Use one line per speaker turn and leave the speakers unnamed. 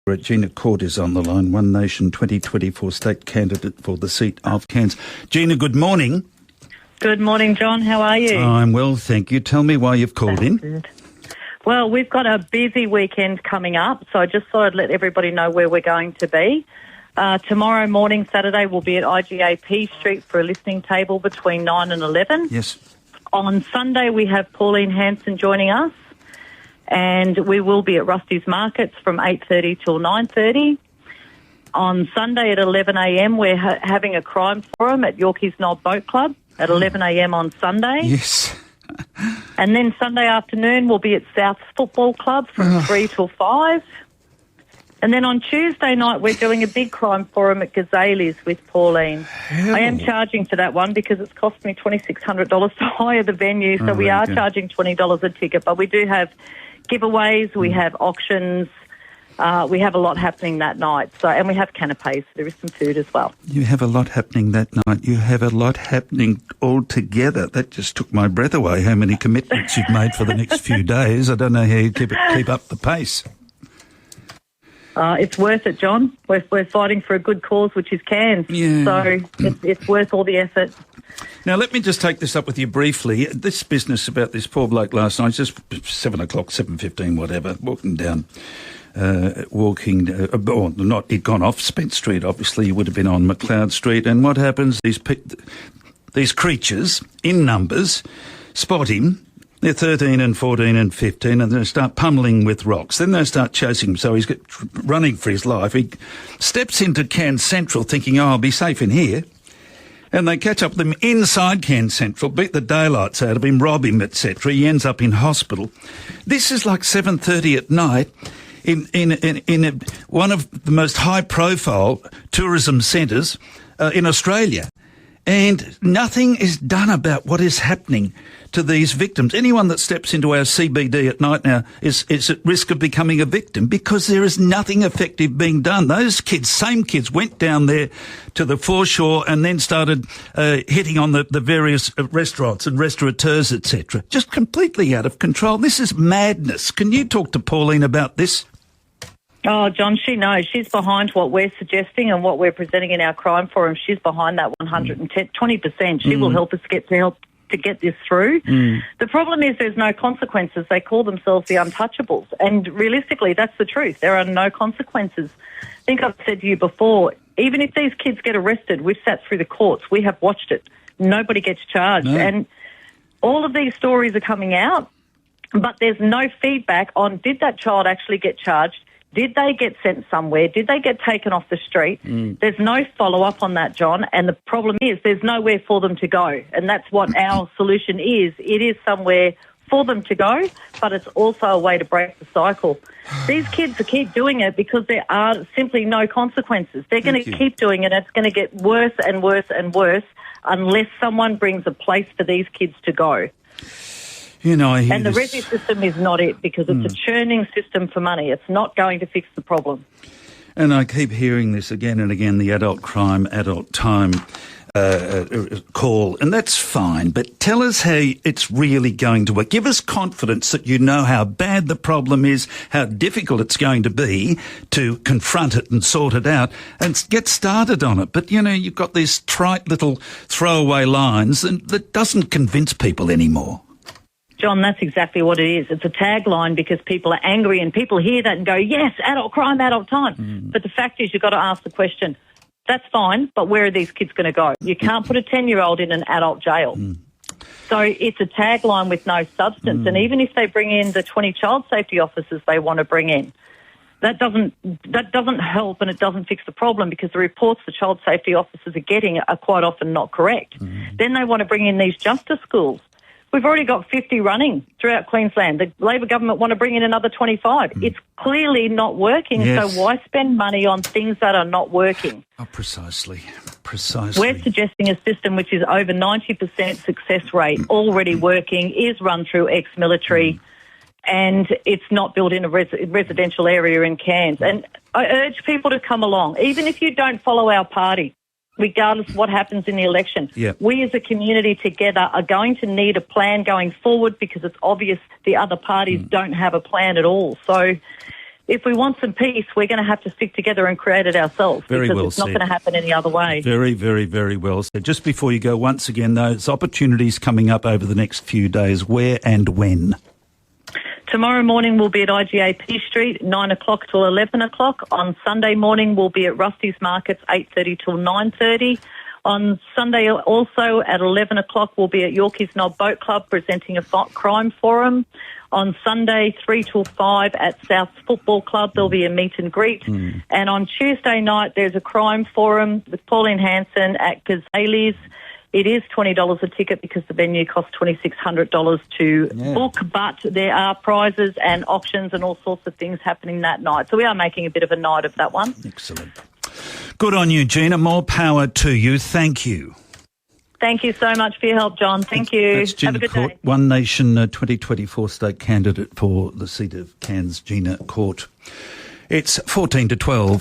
Geena Court is on the line, One Nation 2024 state candidate for the seat of Cairns. Geena, good morning.
Good morning, John. How are you?
I'm well, thank you. Tell me why you've called in.
Good. Well, we've got a busy weekend coming up, so I just thought I'd let everybody know where we're going to be. Tomorrow morning, Saturday, we'll be at IGA P Street for a listening table between 9 and 11.
Yes.
On Sunday, we have Pauline Hanson joining us, and we will be at Rusty's Markets from 8:30 till 9:30. On Sunday at 11 a.m, we're having a crime forum at Yorkeys Knob Boat Club at 11 a.m. on Sunday.
Yes.
And then Sunday afternoon, we'll be at South Football Club from 3 till 5. And then on Tuesday night, we're doing a big crime forum at Gazali's with Pauline. I am charging for that one because it's cost me $2,600 to hire the venue, so we are charging $20 a ticket. But we do have giveaways, we have auctions, we have a lot happening that night. So, and we have canapes, so there is some food as well.
You have a lot happening that night. You have a lot happening all together. That just took my breath away, how many commitments you've made for the next few days. I don't know how you keep up the pace.
It's worth it, John. We're fighting for a good cause, which is Cairns.
Yeah.
So it's worth all the effort.
Now, let me just take this up with you briefly. This business about this poor bloke last night, just 7 o'clock, 7:15, whatever, walking down, he'd gone off Spence Street, obviously. He would have been on McLeod Street. And what happens, these creatures, in numbers, spot him. They're 13 and 14 and 15, and they start pummeling with rocks. Then they start chasing him, so he's running for his life. He steps into Cairns Central thinking, I'll be safe in here. And they catch up with him inside Cairns Central, beat the daylights out of him, rob him, etc. He ends up in hospital. This is like 7:30 at night in one of the most high-profile tourism centres in Australia. And nothing is done about what is happening to these victims. Anyone that steps into our CBD at night now is at risk of becoming a victim because there is nothing effective being done. Those kids, same kids, went down there to the foreshore and then started hitting on the various restaurants and restaurateurs, etc. Just completely out of control. This is madness. Can you talk to Pauline about this?
Oh, John, she knows. She's behind what we're suggesting and what we're presenting in our crime forum. She's behind that 120%. She will help us to get this through. The problem is there's no consequences. They call themselves the untouchables. And realistically, that's the truth. There are no consequences. I think I've said to you before, even if these kids get arrested, we've sat through the courts. We have watched it. Nobody gets charged. No. And all of these stories are coming out, but there's no feedback on did that child actually get charged? Did they get sent somewhere? Did they get taken off the street? There's no follow-up on that, John, and the problem is there's nowhere for them to go, and that's what our solution is. It is somewhere for them to go, but it's also a way to break the cycle. These kids keep doing it because there are simply no consequences. They're going to keep doing it, and it's going to get worse and worse and worse unless someone brings a place for these kids to go.
You know,
and the resi system is not it because it's a churning system for money. It's not going to fix the problem.
And I keep hearing this again and again, the adult crime, adult time call, and that's fine. But tell us how it's really going to work. Give us confidence that you know how bad the problem is, how difficult it's going to be to confront it and sort it out and get started on it. But, you know, you've got these trite little throwaway lines and that doesn't convince people anymore.
John, that's exactly what it is. It's a tagline because people are angry and people hear that and go, yes, adult crime, adult time. But the fact is you've got to ask the question, that's fine, but where are these kids going to go? You can't put a 10-year-old in an adult jail. So it's a tagline with no substance. And even if they bring in the 20 child safety officers they want to bring in, that doesn't help and it doesn't fix the problem because the reports the child safety officers are getting are quite often not correct. Then they want to bring in these justice schools. We've already got 50 running throughout Queensland. The Labor government want to bring in another 25. It's clearly not working, so why spend money on things that are not working?
Oh, precisely.
We're suggesting a system which is over 90% success rate, already working, is run through ex-military, and it's not built in a residential area in Cairns. And I urge people to come along, even if you don't follow our party. Regardless of what happens in the election. We as a community together are going to need a plan going forward because it's obvious the other parties don't have a plan at all. So if we want some peace, we're going to have to stick together and create it ourselves.
Very
because
well
it's not
said.
going to happen any other way.
Very, very, very well said. Just before you go, once again, those opportunities coming up over the next few days, where and when?
Tomorrow morning we'll be at IGA P Street, 9 o'clock till 11 o'clock. On Sunday morning we'll be at Rusty's Markets, 8:30 till 9:30. On Sunday also at 11 o'clock we'll be at Yorkeys Knob Boat Club presenting a crime forum. On Sunday, 3 till 5 at South Football Club, there'll be a meet and greet. And on Tuesday night, there's a crime forum with Pauline Hanson at Gazali's. It is $20 a ticket because the venue costs $2,600 to book, but there are prizes and auctions and all sorts of things happening that night. So we are making a bit of a night of that one.
Excellent. Good on you, Geena. More power to you. Thank you.
Thank you so much for your help, John. Thank you.
That's
Have a
Geena
good
Court,
day.
One Nation 2024 state candidate for the seat of Cairns, Geena Court. It's 14 to 12.